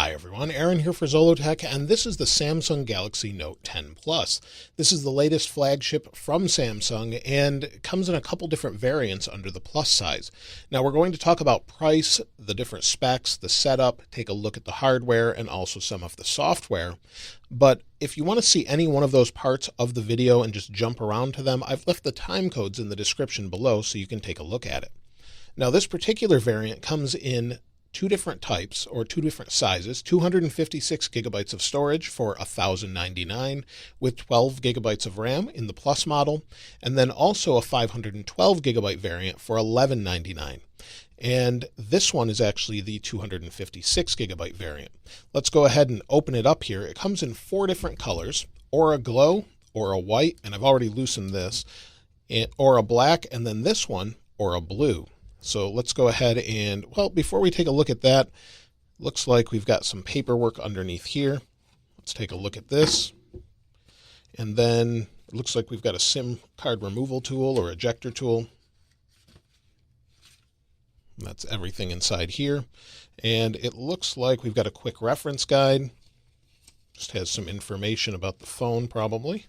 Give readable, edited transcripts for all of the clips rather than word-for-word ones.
Hi everyone, Aaron here for Zollotech, and this is the Samsung Galaxy Note 10 Plus. This is the latest flagship from Samsung and comes in a couple different variants under the Plus size. Now we're going to talk about price, the different specs, the setup, take a look at the hardware, and also some of the software. But if you want to see any one of those parts of the video and just jump around to them, I've left the time codes in the description below so you can take a look at it. Now this particular variant comes in two different types or two different sizes, 256 gigabytes of storage for $1,099 with 12 gigabytes of RAM in the Plus model, and then also a 512 gigabyte variant for $1,199. And this one is actually the 256 gigabyte variant. Let's go ahead and open it up here. It comes in four different colors: Aura Glow, Aura White, and I've already loosened this, Aura Black, and then this one, Aura Blue. So let's go ahead and, well, before we take a look at that, looks like we've got some paperwork underneath here. Let's take a look at this. And then it looks like we've got a SIM card removal tool or ejector tool. That's everything inside here. And it looks like we've got a quick reference guide. Just has some information about the phone probably.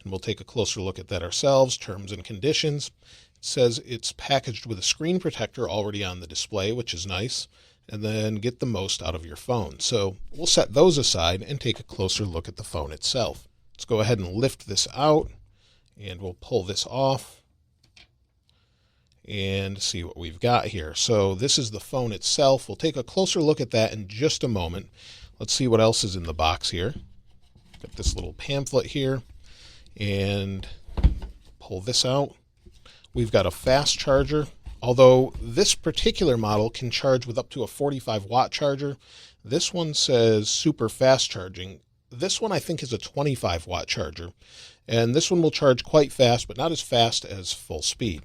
And we'll take a closer look at that ourselves. Terms and conditions. Says it's packaged with a screen protector already on the display, which is nice, and then get the most out of your phone. So we'll set those aside and take a closer look at the phone itself. Let's go ahead and lift this out, and we'll pull this off and see what we've got here. So this is the phone itself. We'll take a closer look at that in just a moment. Let's see what else is in the box here. Got this little pamphlet here, and pull this out. We've got a fast charger, although this particular model can charge with up to a 45-watt charger. This one says super fast charging. This one I think is a 25-watt charger, and this one will charge quite fast, but not as fast as full speed.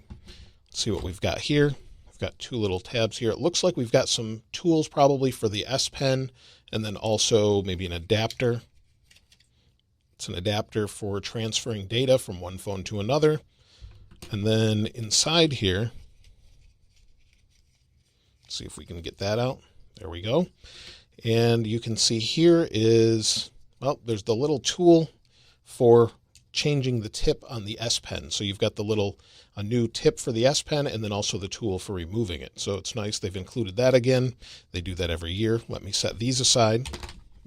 Let's see what we've got here. We've got two little tabs here. It looks like we've got some tools probably for the S Pen, and then also maybe an adapter. It's an adapter for transferring data from one phone to another. And then inside here, let's see if we can get that out. There we go. And you can see here is, well, there's the little tool for changing the tip on the S Pen. So you've got a new tip for the S Pen and then also the tool for removing it. So it's nice they've included that again. They do that every year. Let me set these aside.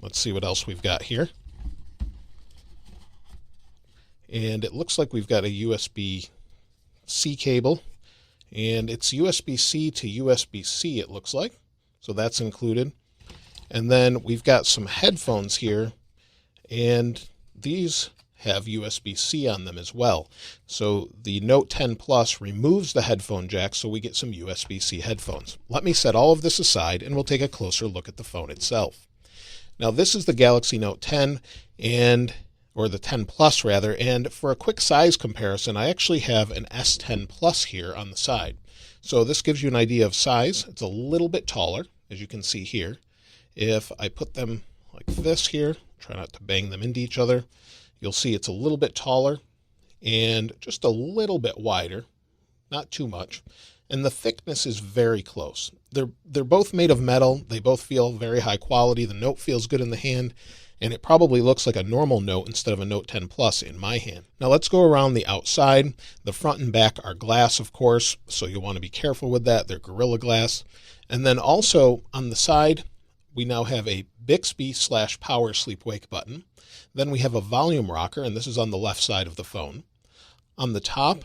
Let's see what else we've got here. And it looks like we've got a USB-C cable, and it's USB-C to USB-C it looks like, so that's included. And then we've got some headphones here, and these have USB-C on them as well. So the Note 10 Plus removes the headphone jack, so we get some USB-C headphones. Let me set all of this aside and we'll take a closer look at the phone itself. Now this is the Galaxy Note 10 or the 10 Plus rather, and for a quick size comparison, I actually have an S10 Plus here on the side. So this gives you an idea of size. It's a little bit taller, as you can see here. If I put them like this here, try not to bang them into each other, you'll see it's a little bit taller and just a little bit wider, not too much. And the thickness is very close. They're both made of metal. They both feel very high quality. The Note feels good in the hand, and it probably looks like a normal Note instead of a Note 10 Plus in my hand. Now let's go around the outside. The front and back are glass, of course, so you'll want to be careful with that. They're Gorilla Glass. And then also on the side, we now have a Bixby/Power Sleep Wake button. Then we have a volume rocker, and this is on the left side of the phone. On the top,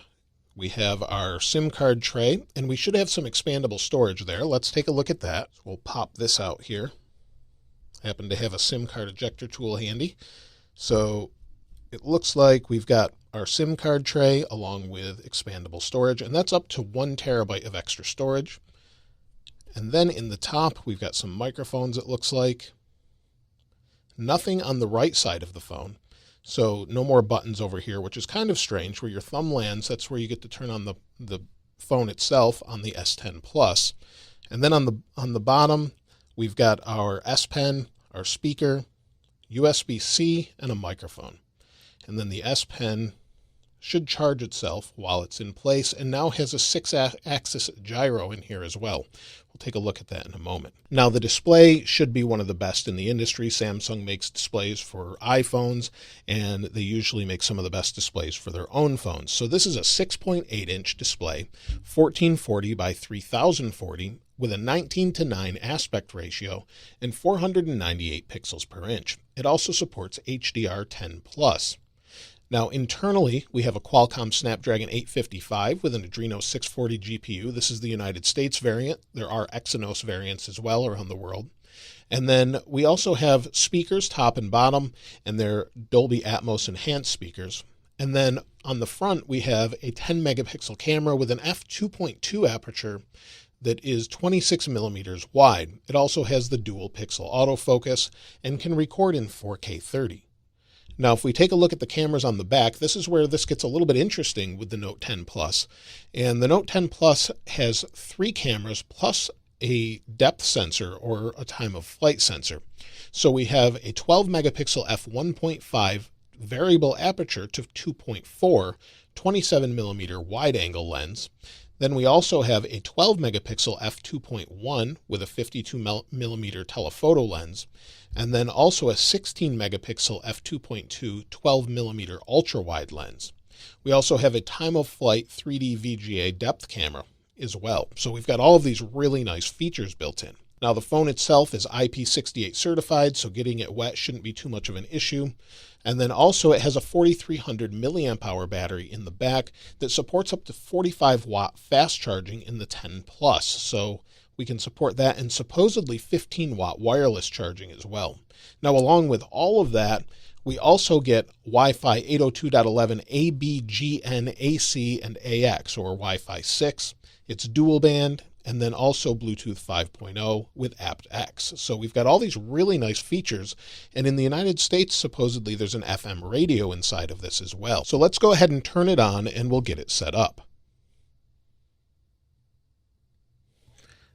we have our SIM card tray, and we should have some expandable storage there. Let's take a look at that. We'll pop this out here. Happen to have a SIM card ejector tool handy. So it looks like we've got our SIM card tray along with expandable storage, and that's up to 1 terabyte of extra storage. And then in the top, we've got some microphones, it looks like. Nothing on the right side of the phone. So no more buttons over here, which is kind of strange. Where your thumb lands, that's where you get to turn on the phone itself on the S10 Plus. And then on the bottom, we've got our S Pen, our speaker, USB-C, and a microphone. And then the S Pen should charge itself while it's in place, and now has a 6-axis gyro in here as well. We'll We'll take a look at that in a moment. Now, the display should be one of the best in the industry. Samsung makes displays for iPhones, and they usually make some of the best displays for their own phones. So this is a 6.8-inch display, 1440 by 3040, with a 19:9 aspect ratio and 498 pixels per inch. It also supports HDR10+. Now, internally, we have a Qualcomm Snapdragon 855 with an Adreno 640 GPU. This is the United States variant. There are Exynos variants as well around the world. And then we also have speakers, top and bottom, and they're Dolby Atmos enhanced speakers. And then on the front, we have a 10 megapixel camera with an f2.2 aperture that is 26 millimeters wide. It also has the dual pixel autofocus and can record in 4K 30. Now, if we take a look at the cameras on the back, this is where this gets a little bit interesting with the Note 10 Plus. And the Note 10 Plus has 3 cameras plus a depth sensor or a time of flight sensor. So we have a 12 megapixel f1.5 variable aperture to 2.4, 27 millimeter wide angle lens. Then we also have a 12 megapixel f2.1 with a 52 millimeter telephoto lens, and then also a 16 megapixel f2.2 12 millimeter ultra wide lens. We also have a time of flight 3D VGA depth camera as well. So we've got all of these really nice features built in. Now, the phone itself is IP68 certified, so getting it wet shouldn't be too much of an issue. And then also it has a 4300 milliamp hour battery in the back that supports up to 45 watt fast charging in the 10 Plus. So we can support that, and supposedly 15 watt wireless charging as well. Now, along with all of that, we also get Wi-Fi 802.11 A, B, G, N, AC, and AX, or Wi-Fi 6. It's dual band, and then also Bluetooth 5.0 with aptX. So we've got all these really nice features, and in the United States, supposedly there's an FM radio inside of this as well. So let's go ahead and turn it on, and we'll get it set up.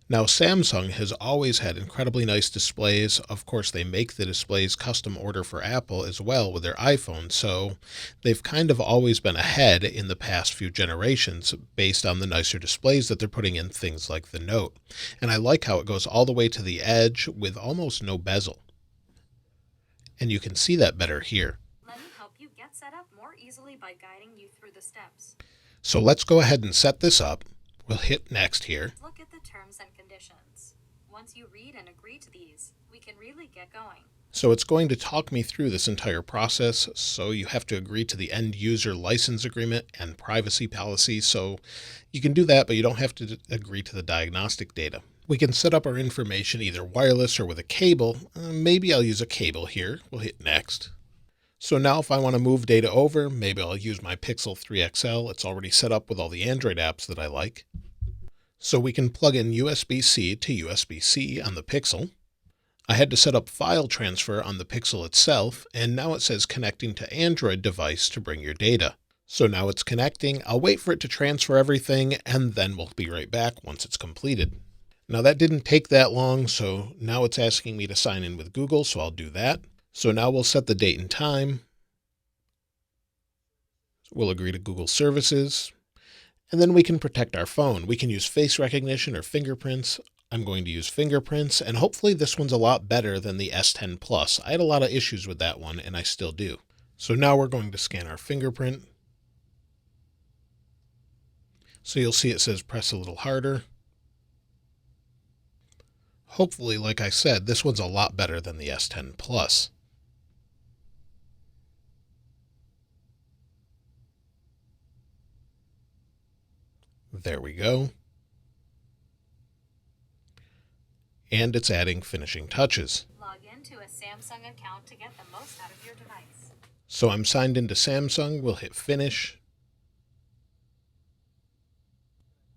Now, Samsung has always had incredibly nice displays. Of course, they make the displays custom order for Apple as well with their iPhone, so they've kind of always been ahead in the past few generations based on the nicer displays that they're putting in things like the Note. And I like how it goes all the way to the edge with almost no bezel. And you can see that better here. Let me help you get set up more easily by guiding you through the steps. So let's go ahead and set this up. We'll hit next here. Look at the terms and conditions. Once you read and agree to these, we can really get going. So it's going to talk me through this entire process. So you have to agree to the end user license agreement and privacy policy. So you can do that, but you don't have to agree to the diagnostic data. We can set up our information either wireless or with a cable. Maybe I'll use a cable here. We'll hit next. So now if I want to move data over, maybe I'll use my Pixel 3 XL. It's already set up with all the Android apps that I like. So we can plug in USB-C to USB-C on the Pixel. I had to set up file transfer on the Pixel itself, and now it says connecting to Android device to bring your data. So now it's connecting. I'll wait for it to transfer everything, and then we'll be right back once it's completed. Now that didn't take that long, so now it's asking me to sign in with Google, so I'll do that. So now we'll set the date and time. We'll agree to Google services, and then we can protect our phone. We can use face recognition or fingerprints. I'm going to use fingerprints, and hopefully this one's a lot better than the S10 Plus. I had a lot of issues with that one, and I still do. So now we're going to scan our fingerprint. So you'll see it says press a little harder. Hopefully, like I said, this one's a lot better than the S10 Plus. There we go. And it's adding finishing touches. Log into a Samsung account to get the most out of your device. So I'm signed into Samsung. We'll hit finish.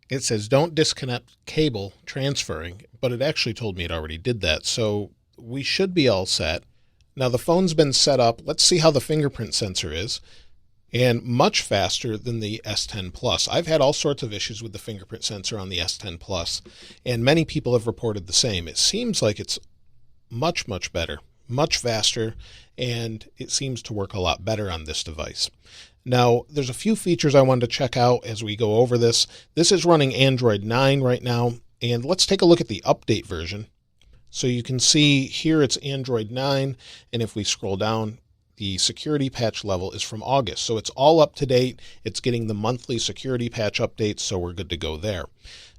It says don't disconnect cable transferring, but it actually told me it already did that. So we should be all set. Now the phone's been set up. Let's see how the fingerprint sensor is. And much faster than the S10 Plus. I've had all sorts of issues with the fingerprint sensor on the S10 Plus, and many people have reported the same. It seems like it's much, much better, much faster, and it seems to work a lot better on this device. Now, there's a few features I wanted to check out as we go over this. This is running Android 9 right now. And let's take a look at the update version. So you can see here it's Android 9, and if we scroll down, the security patch level is from August. So it's all up to date. It's getting the monthly security patch updates, so we're good to go there.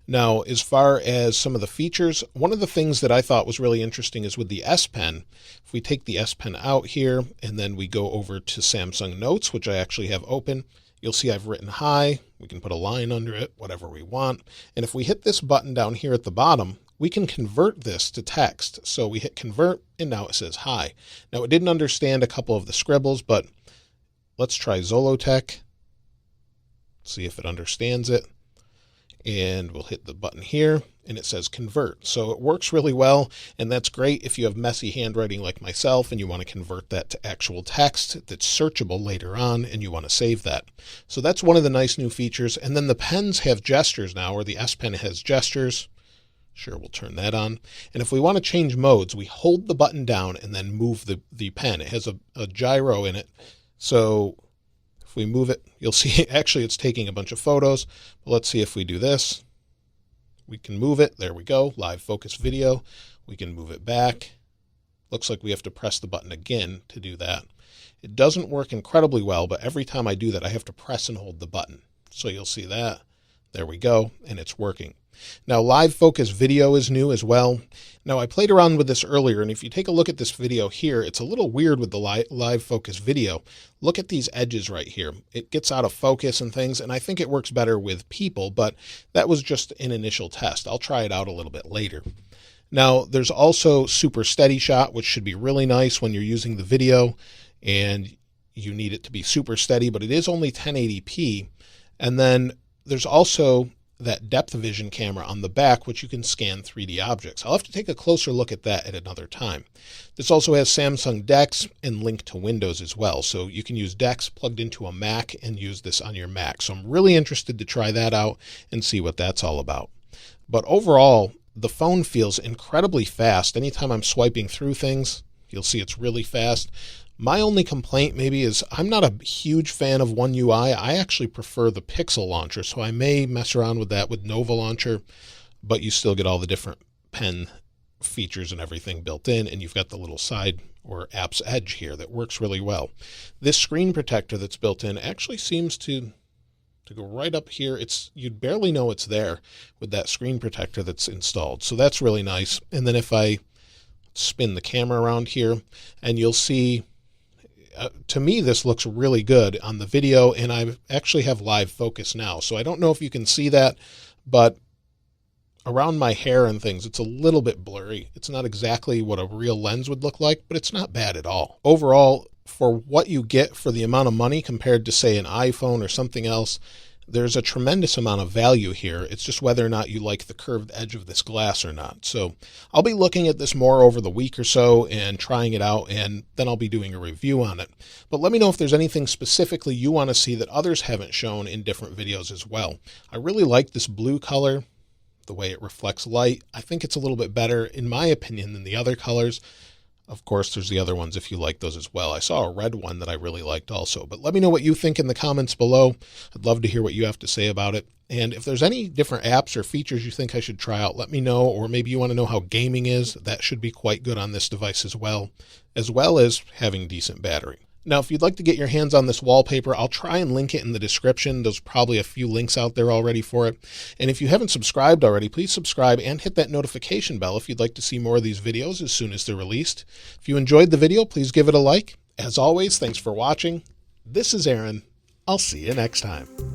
Now, as far as some of the features, one of the things that I thought was really interesting is with the S Pen. If we take the S Pen out here and then we go over to Samsung Notes, which I actually have open, you'll see I've written hi. We can put a line under it, whatever we want. And if we hit this button down here at the bottom, we can convert this to text. So we hit convert and now it says hi. Now it didn't understand a couple of the scribbles, but let's try zollotech. See if it understands it. And we'll hit the button here and it says convert. So it works really well, and that's great if you have messy handwriting like myself and you want to convert that to actual text that's searchable later on and you want to save that. So that's one of the nice new features. And then the pens have gestures now, or the S Pen has gestures. Sure, we'll turn that on. And if we want to change modes, we hold the button down and then move the pen. It has a gyro in it. So if we move it, you'll see actually it's taking a bunch of photos. But let's see if we do this. We can move it. There we go. Live focus video. We can move it back. Looks like we have to press the button again to do that. It doesn't work incredibly well, but every time I do that, I have to press and hold the button. So you'll see that. There we go. And it's working. Now, live focus video is new as well. Now, I played around with this earlier, and if you take a look at this video here, it's a little weird with the live focus video. Look at these edges right here. It gets out of focus and things, and I think it works better with people, but that was just an initial test. I'll try it out a little bit later. Now, there's also super steady shot, which should be really nice when you're using the video, and you need it to be super steady, but it is only 1080p. And then there's also that depth vision camera on the back, which you can scan 3D objects. I'll have to take a closer look at that at another time. This also has Samsung DeX and link to Windows as well. So you can use DeX plugged into a Mac and use this on your Mac. So I'm really interested to try that out and see what that's all about. But overall, the phone feels incredibly fast. Anytime I'm swiping through things, you'll see it's really fast. My only complaint maybe is I'm not a huge fan of One UI. I actually prefer the Pixel launcher, so I may mess around with that with Nova Launcher, but you still get all the different pen features and everything built in, and you've got the little side or app's edge here that works really well. This screen protector that's built in actually seems to go right up here. You'd barely know it's there with that screen protector that's installed, so that's really nice. And then if I spin the camera around here, and you'll see, to me, this looks really good on the video, and I actually have live focus now. So I don't know if you can see that, but around my hair and things, it's a little bit blurry. It's not exactly what a real lens would look like, but it's not bad at all. Overall, for what you get for the amount of money compared to, say, an iPhone or something else, there's a tremendous amount of value here. It's just whether or not you like the curved edge of this glass or not. So I'll be looking at this more over the week or so and trying it out, and then I'll be doing a review on it. But let me know if there's anything specifically you want to see that others haven't shown in different videos as well. I really like this blue color, the way it reflects light. I think it's a little bit better, in my opinion, than the other colors. Of course, there's the other ones if you like those as well. I saw a red one that I really liked also. But let me know what you think in the comments below. I'd love to hear what you have to say about it. And if there's any different apps or features you think I should try out, let me know. Or maybe you want to know how gaming is. That should be quite good on this device as well as having decent battery. Now, if you'd like to get your hands on this wallpaper, I'll try and link it in the description. There's probably a few links out there already for it. And if you haven't subscribed already, please subscribe and hit that notification bell if you'd like to see more of these videos as soon as they're released. If you enjoyed the video, please give it a like. As always, thanks for watching. This is Aaron. I'll see you next time.